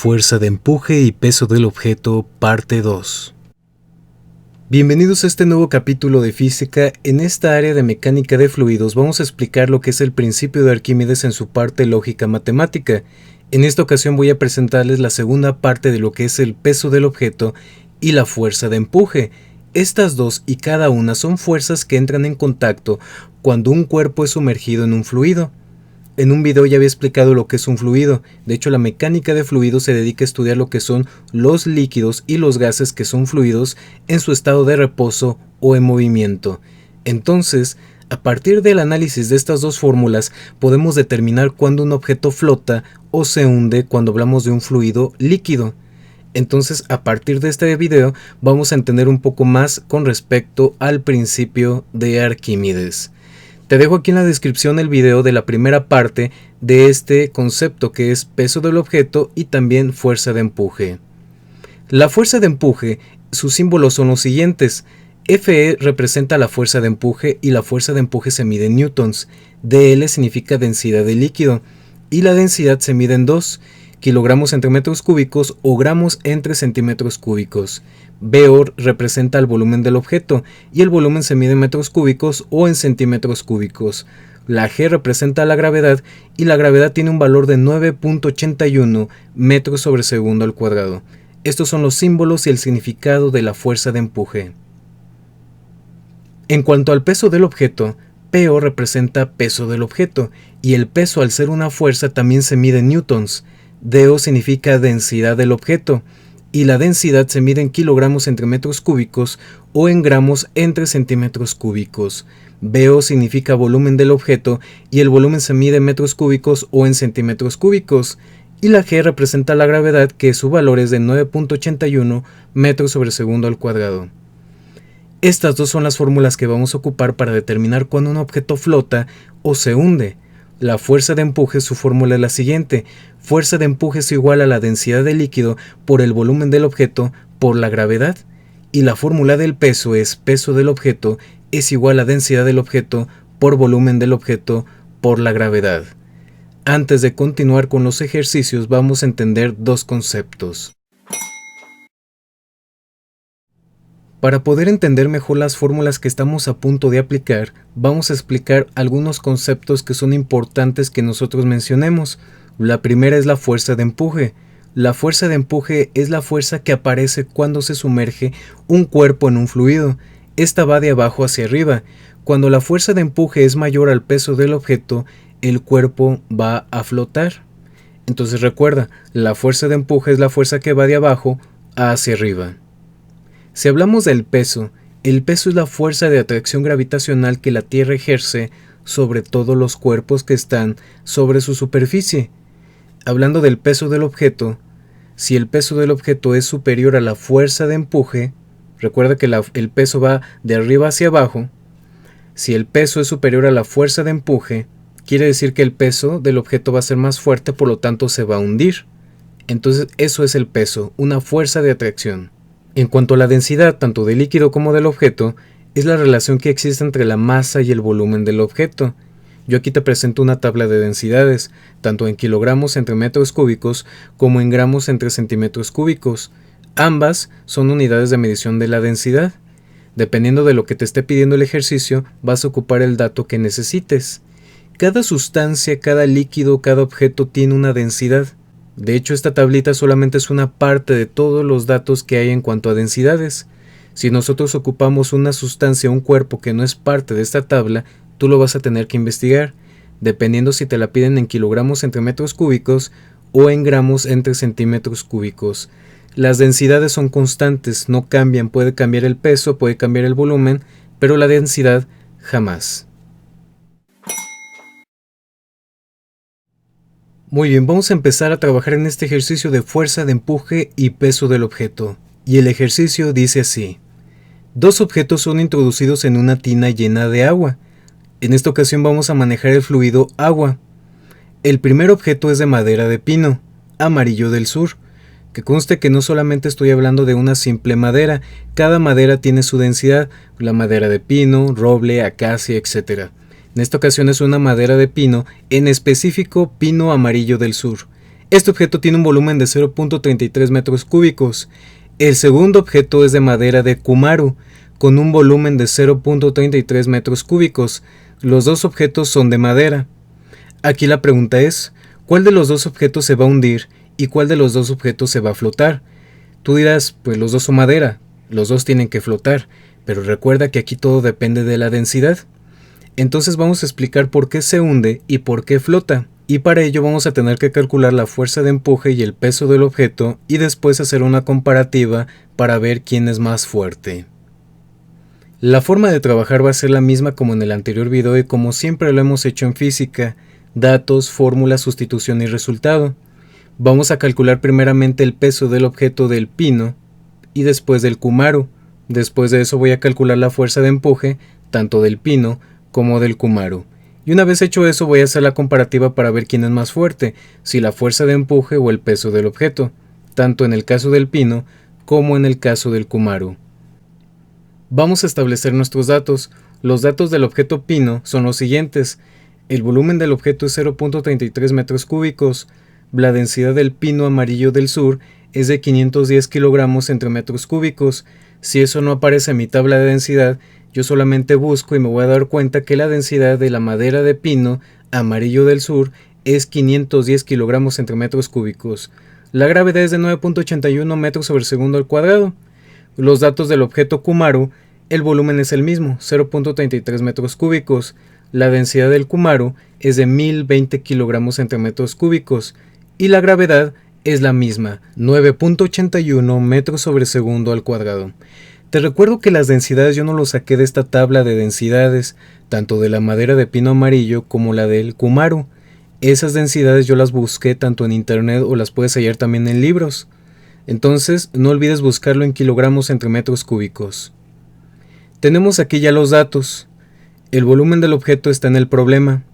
Fuerza de empuje y peso del objeto, parte 2. Bienvenidos a este nuevo capítulo de física. En esta área de mecánica de fluidos vamos a explicar lo que es el principio de Arquímedes en su parte lógica matemática. En esta ocasión voy a presentarles la segunda parte de lo que es el peso del objeto y la fuerza de empuje. Estas dos y cada una son fuerzas que entran en contacto cuando un cuerpo es sumergido en un fluido. En un video ya había explicado lo que es un fluido. De hecho, la mecánica de fluidos se dedica a estudiar lo que son los líquidos y los gases que son fluidos en su estado de reposo o en movimiento. Entonces, a partir del análisis de estas dos fórmulas, podemos determinar cuándo un objeto flota o se hunde cuando hablamos de un fluido líquido. Entonces, a partir de este video, vamos a entender un poco más con respecto al principio de Arquímedes. Te dejo aquí en la descripción el video de la primera parte de este concepto que es peso del objeto y también fuerza de empuje. La fuerza de empuje, sus símbolos son los siguientes. Fe representa la fuerza de empuje y la fuerza de empuje se mide en newtons. dL significa densidad de líquido y la densidad se mide en 2 kilogramos entre metros cúbicos o gramos entre centímetros cúbicos. Bor representa el volumen del objeto y el volumen se mide en metros cúbicos o en centímetros cúbicos. La G representa la gravedad y la gravedad tiene un valor de 9.81 metros sobre segundo al cuadrado. Estos son los símbolos y el significado de la fuerza de empuje. En cuanto al peso del objeto, PO representa peso del objeto y el peso al ser una fuerza también se mide en newtons. DO significa densidad del objeto y la densidad se mide en kilogramos entre metros cúbicos o en gramos entre centímetros cúbicos. BO significa volumen del objeto y el volumen se mide en metros cúbicos o en centímetros cúbicos. Y la G representa la gravedad, que su valor es de 9.81 metros sobre segundo al cuadrado. Estas dos son las fórmulas que vamos a ocupar para determinar cuándo un objeto flota o se hunde. La fuerza de empuje, su fórmula es la siguiente. Fuerza de empuje es igual a la densidad del líquido por el volumen del objeto por la gravedad. Y la fórmula del peso es peso del objeto es igual a densidad del objeto por volumen del objeto por la gravedad. Antes de continuar con los ejercicios, vamos a entender dos conceptos. Para poder entender mejor las fórmulas que estamos a punto de aplicar, vamos a explicar algunos conceptos que son importantes que nosotros mencionemos. La primera es la fuerza de empuje. La fuerza de empuje es la fuerza que aparece cuando se sumerge un cuerpo en un fluido. Esta va de abajo hacia arriba. Cuando la fuerza de empuje es mayor al peso del objeto, el cuerpo va a flotar. Entonces recuerda, la fuerza de empuje es la fuerza que va de abajo hacia arriba. Si hablamos del peso, el peso es la fuerza de atracción gravitacional que la Tierra ejerce sobre todos los cuerpos que están sobre su superficie. Hablando del peso del objeto, si el peso del objeto es superior a la fuerza de empuje, recuerda que el peso va de arriba hacia abajo. Si el peso es superior a la fuerza de empuje, quiere decir que el peso del objeto va a ser más fuerte, por lo tanto se va a hundir. Entonces eso es el peso, una fuerza de atracción. En cuanto a la densidad, tanto del líquido como del objeto, es la relación que existe entre la masa y el volumen del objeto. Yo aquí te presento una tabla de densidades, tanto en kilogramos entre metros cúbicos como en gramos entre centímetros cúbicos. Ambas son unidades de medición de la densidad. Dependiendo de lo que te esté pidiendo el ejercicio, vas a ocupar el dato que necesites. Cada sustancia, cada líquido, cada objeto tiene una densidad. De hecho, esta tablita solamente es una parte de todos los datos que hay en cuanto a densidades. Si nosotros ocupamos una sustancia o un cuerpo que no es parte de esta tabla, tú lo vas a tener que investigar, dependiendo si te la piden en kilogramos entre metros cúbicos o en gramos entre centímetros cúbicos. Las densidades son constantes, no cambian, puede cambiar el peso, puede cambiar el volumen, pero la densidad jamás. Muy bien, vamos a empezar a trabajar en este ejercicio de fuerza de empuje y peso del objeto. Y el ejercicio dice así. Dos objetos son introducidos en una tina llena de agua. En esta ocasión vamos a manejar el fluido agua. El primer objeto es de madera de pino, amarillo del sur. Que conste que no solamente estoy hablando de una simple madera, cada madera tiene su densidad, la madera de pino, roble, acacia, etc. En esta ocasión es una madera de pino, en específico pino amarillo del sur. Este objeto tiene un volumen de 0.33 metros cúbicos. El segundo objeto es de madera de Cumaru, con un volumen de 0.33 metros cúbicos. Los dos objetos son de madera. Aquí la pregunta es, ¿cuál de los dos objetos se va a hundir y cuál de los dos objetos se va a flotar? Tú dirás, pues los dos son madera, los dos tienen que flotar, pero recuerda que aquí todo depende de la densidad. Entonces vamos a explicar por qué se hunde y por qué flota, y para ello vamos a tener que calcular la fuerza de empuje y el peso del objeto y después hacer una comparativa para ver quién es más fuerte. La forma de trabajar va a ser la misma como en el anterior video y como siempre lo hemos hecho en física: datos, fórmula, sustitución y resultado. Vamos a calcular primeramente el peso del objeto del pino y después del Cumaru. Después de eso voy a calcular la fuerza de empuje tanto del pino como del Cumaru. Y una vez hecho eso voy a hacer la comparativa para ver quién es más fuerte, si la fuerza de empuje o el peso del objeto, tanto en el caso del pino como en el caso del Cumaru. Vamos a establecer nuestros datos. Los datos del objeto pino son los siguientes. El volumen del objeto es 0.33 metros cúbicos. La densidad del pino amarillo del sur es de 510 kilogramos entre metros cúbicos. Si eso no aparece en mi tabla de densidad, yo solamente busco y me voy a dar cuenta que la densidad de la madera de pino amarillo del sur es 510 kilogramos entre metros cúbicos. La gravedad es de 9.81 metros sobre segundo al cuadrado. Los datos del objeto Cumaru, el volumen es el mismo, 0.33 metros cúbicos. La densidad del Cumaru es de 1020 kilogramos entre metros cúbicos. Y la gravedad es la misma, 9.81 metros sobre segundo al cuadrado. Te recuerdo que las densidades yo no lo saqué de esta tabla de densidades, tanto de la madera de pino amarillo como la del Cumaru. Esas densidades yo las busqué tanto en internet o las puedes hallar también en libros. Entonces no olvides buscarlo en kilogramos entre metros cúbicos. Tenemos aquí ya los datos. El volumen del objeto está en el problema.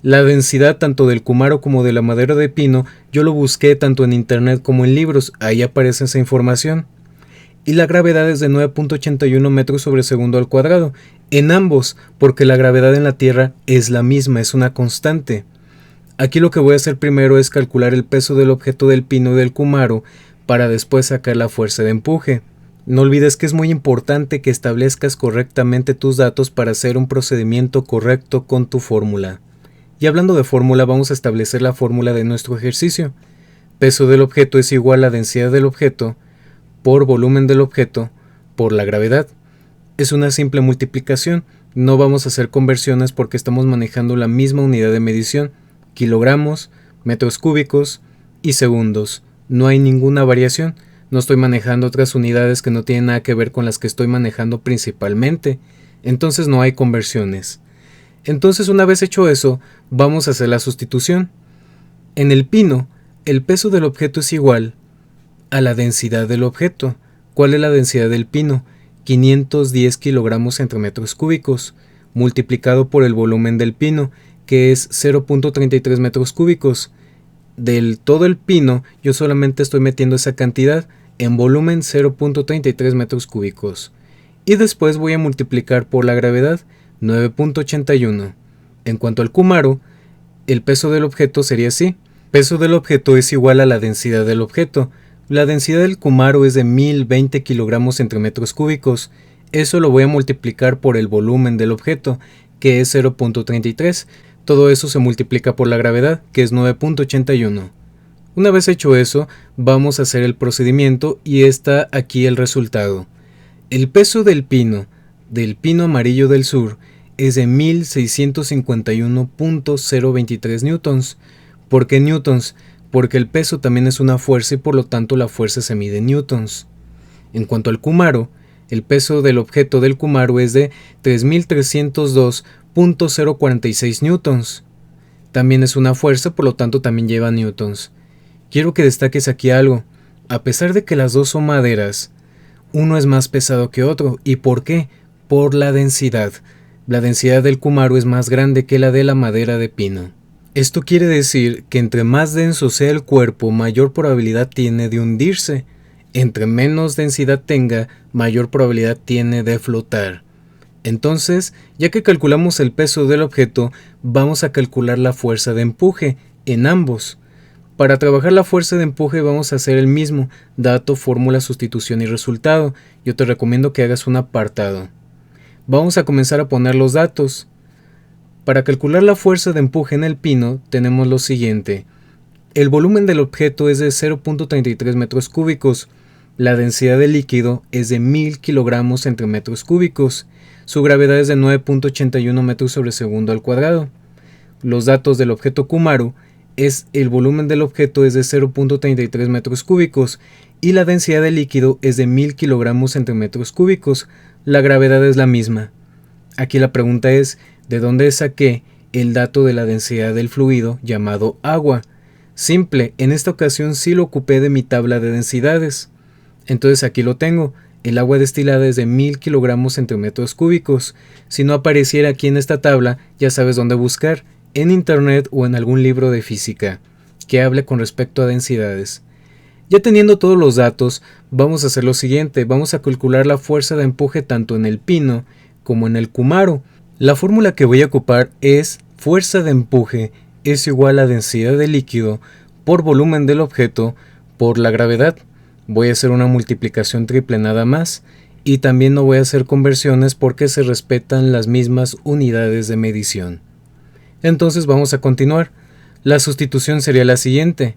La densidad tanto del Cumaru como de la madera de pino yo lo busqué tanto en internet como en libros, ahí aparece esa información. Y la gravedad es de 9.81 metros sobre segundo al cuadrado, en ambos, porque la gravedad en la Tierra es la misma, es una constante. Aquí lo que voy a hacer primero es calcular el peso del objeto del pino y del Cumaru para después sacar la fuerza de empuje. No olvides que es muy importante que establezcas correctamente tus datos para hacer un procedimiento correcto con tu fórmula. Y hablando de fórmula, vamos a establecer la fórmula de nuestro ejercicio. Peso del objeto es igual a densidad del objeto por volumen del objeto por la gravedad. Es una simple multiplicación, no vamos a hacer conversiones porque estamos manejando la misma unidad de medición, kilogramos, metros cúbicos y segundos. No hay ninguna variación, no estoy manejando otras unidades que no tienen nada que ver con las que estoy manejando principalmente, entonces no hay conversiones. Entonces una vez hecho eso, vamos a hacer la sustitución. En el pino, el peso del objeto es igual a la densidad del objeto. ¿Cuál es la densidad del pino? 510 kilogramos entre metros cúbicos, multiplicado por el volumen del pino, que es 0.33 metros cúbicos. Del todo el pino, yo solamente estoy metiendo esa cantidad, en volumen 0.33 metros cúbicos. Y después voy a multiplicar por la gravedad, 9.81. En cuanto al Cumaru, el peso del objeto sería así. Peso del objeto es igual a la densidad del objeto. La densidad del Cumaru es de 1020 kilogramos entre metros cúbicos. Eso lo voy a multiplicar por el volumen del objeto, que es 0.33. Todo eso se multiplica por la gravedad, que es 9.81. Una vez hecho eso, vamos a hacer el procedimiento y está aquí el resultado. El peso del pino amarillo del sur, es de 1651.023 newtons. ¿Por qué newtons? Porque el peso también es una fuerza y por lo tanto la fuerza se mide en newtons. En cuanto al Cumaru, el peso del objeto del Cumaru es de 3302.046 newtons. También es una fuerza, por lo tanto también lleva newtons. Quiero que destaques aquí algo. A pesar de que las dos son maderas, uno es más pesado que otro. ¿Y por qué? Por la densidad. La densidad del Cumaru es más grande que la de la madera de pino. Esto quiere decir que entre más denso sea el cuerpo, mayor probabilidad tiene de hundirse. Entre menos densidad tenga, mayor probabilidad tiene de flotar. Entonces, ya que calculamos el peso del objeto, vamos a calcular la fuerza de empuje en ambos. Para trabajar la fuerza de empuje vamos a hacer el mismo, dato, fórmula, sustitución y resultado. Yo te recomiendo que hagas un apartado. Vamos a comenzar a poner los datos. Para calcular la fuerza de empuje en el pino tenemos lo siguiente. El volumen del objeto es de 0.33 metros cúbicos. La densidad del líquido es de 1000 kilogramos entre metros cúbicos. Su gravedad es de 9.81 metros sobre segundo al cuadrado. Los datos del objeto Kumaru es el volumen del objeto es de 0.33 metros cúbicos y la densidad del líquido es de 1000 kilogramos entre metros cúbicos. La gravedad es la misma. Aquí la pregunta es, ¿de dónde saqué el dato de la densidad del fluido llamado agua? Simple, en esta ocasión sí lo ocupé de mi tabla de densidades. Entonces aquí lo tengo. El agua destilada es de 1000 kilogramos entre metros cúbicos. Si no apareciera aquí en esta tabla, ya sabes dónde buscar, en internet o en algún libro de física que hable con respecto a densidades. Ya teniendo todos los datos, vamos a hacer lo siguiente. Vamos a calcular la fuerza de empuje tanto en el pino como en el Kumaru. La fórmula que voy a ocupar es fuerza de empuje es igual a densidad de líquido por volumen del objeto por la gravedad. Voy a hacer una multiplicación triple nada más y también no voy a hacer conversiones porque se respetan las mismas unidades de medición. Entonces vamos a continuar. La sustitución sería la siguiente.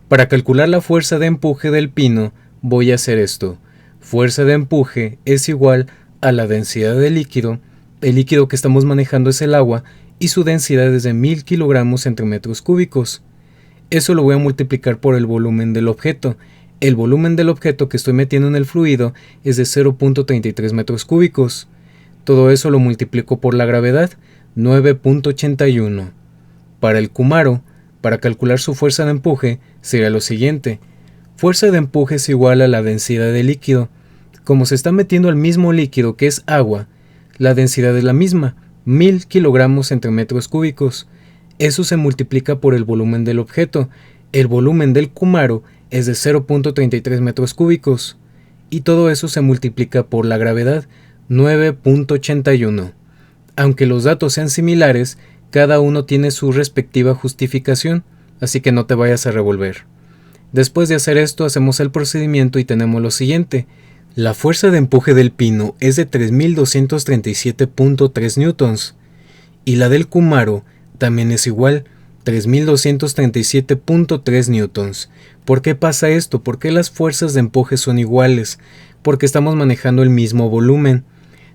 Para calcular la fuerza de empuje del pino voy a hacer esto. Fuerza de empuje es igual a la densidad del líquido. El líquido que estamos manejando es el agua y su densidad es de 1000 kilogramos entre metros cúbicos. Eso lo voy a multiplicar por el volumen del objeto. El volumen del objeto que estoy metiendo en el fluido es de 0.33 metros cúbicos. Todo eso lo multiplico por la gravedad, 9.81. Para el Kumaru, para calcular su fuerza de empuje, sería lo siguiente. Fuerza de empuje es igual a la densidad del líquido. Como se está metiendo al mismo líquido que es agua, la densidad es la misma, 1000 kilogramos entre metros cúbicos. Eso se multiplica por el volumen del objeto. El volumen del Kumaru es de 0.33 metros cúbicos. Y todo eso se multiplica por la gravedad, 9.81. Aunque los datos sean similares, cada uno tiene su respectiva justificación, así que no te vayas a revolver. Después de hacer esto, hacemos el procedimiento y tenemos lo siguiente. La fuerza de empuje del pino es de 3237.3 newtons y la del Kumaru también es igual, 3237.3 newtons. ¿Por qué pasa esto? ¿Por qué las fuerzas de empuje son iguales? Porque estamos manejando el mismo volumen.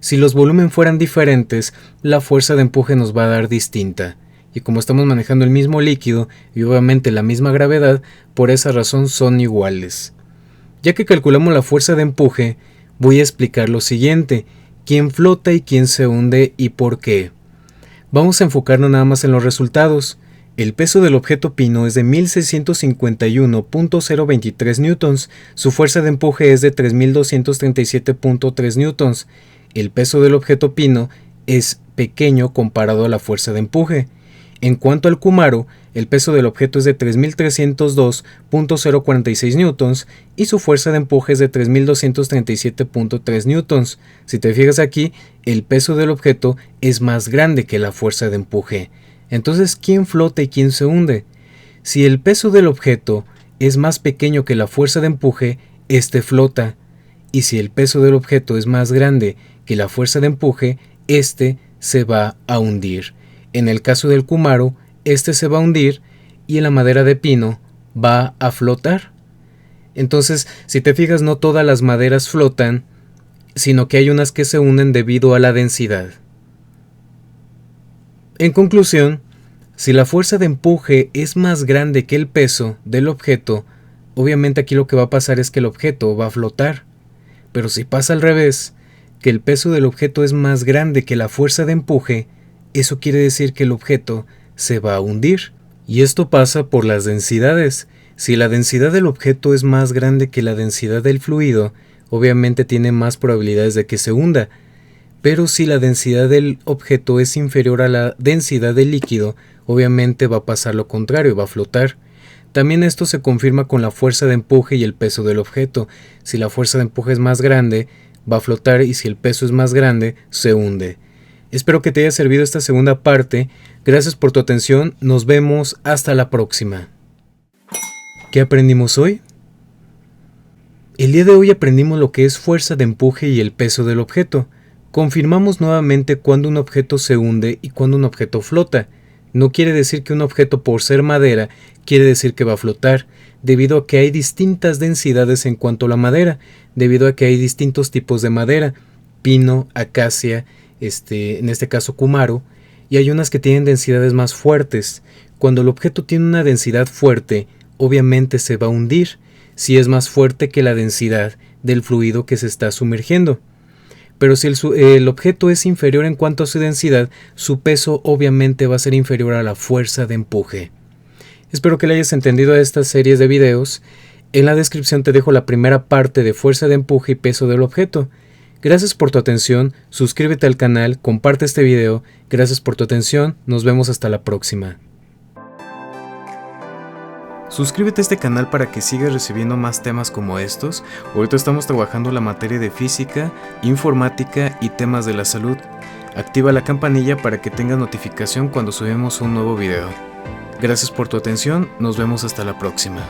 Si los volúmenes fueran diferentes, la fuerza de empuje nos va a dar distinta. Y como estamos manejando el mismo líquido y obviamente la misma gravedad, por esa razón son iguales. Ya que calculamos la fuerza de empuje, voy a explicar lo siguiente: quién flota y quién se hunde y por qué. Vamos a enfocarnos nada más en los resultados. El peso del objeto pino es de 1651.023 newtons, su fuerza de empuje es de 3237.3 newtons. El peso del objeto pino es pequeño comparado a la fuerza de empuje. En cuanto al Kumaru, el peso del objeto es de 3302.046 newtons y su fuerza de empuje es de 3237.3 newtons. Si te fijas aquí, el peso del objeto es más grande que la fuerza de empuje. Entonces, ¿quién flota y quién se hunde? Si el peso del objeto es más pequeño que la fuerza de empuje, este flota. Y si el peso del objeto es más grande que la fuerza de empuje, este se va a hundir. En el caso del Kumaru, este se va a hundir y en la madera de pino va a flotar. Entonces, si te fijas, no todas las maderas flotan, sino que hay unas que se hunden debido a la densidad. En conclusión, si la fuerza de empuje es más grande que el peso del objeto, obviamente aquí lo que va a pasar es que el objeto va a flotar. Pero si pasa al revés, que el peso del objeto es más grande que la fuerza de empuje, eso quiere decir que el objeto se va a hundir. Y esto pasa por las densidades. Si la densidad del objeto es más grande que la densidad del fluido, obviamente tiene más probabilidades de que se hunda. Pero si la densidad del objeto es inferior a la densidad del líquido, obviamente va a pasar lo contrario, va a flotar. También esto se confirma con la fuerza de empuje y el peso del objeto. Si la fuerza de empuje es más grande, va a flotar, y si el peso es más grande, se hunde. Espero que te haya servido esta segunda parte. Gracias por tu atención. Nos vemos hasta la próxima. ¿Qué aprendimos hoy? El día de hoy aprendimos lo que es fuerza de empuje y el peso del objeto. Confirmamos nuevamente cuando un objeto se hunde y cuando un objeto flota. No quiere decir que un objeto, por ser madera, quiere decir que va a flotar, debido a que hay distintas densidades en cuanto a la madera, debido a que hay distintos tipos de madera, pino, acacia, en este caso kumaro, y hay unas que tienen densidades más fuertes. Cuando el objeto tiene una densidad fuerte, obviamente se va a hundir, si es más fuerte que la densidad del fluido que se está sumergiendo. Pero si el objeto es inferior en cuanto a su densidad, su peso obviamente va a ser inferior a la fuerza de empuje. Espero que le hayas entendido a estas series de videos. En la descripción te dejo la primera parte de fuerza de empuje y peso del objeto. Gracias por tu atención, suscríbete al canal, comparte este video. Gracias por tu atención, nos vemos hasta la próxima. Suscríbete a este canal para que sigas recibiendo más temas como estos. Ahorita estamos trabajando la materia de física, informática y temas de la salud. Activa la campanilla para que tengas notificación cuando subimos un nuevo video. Gracias por tu atención, nos vemos hasta la próxima.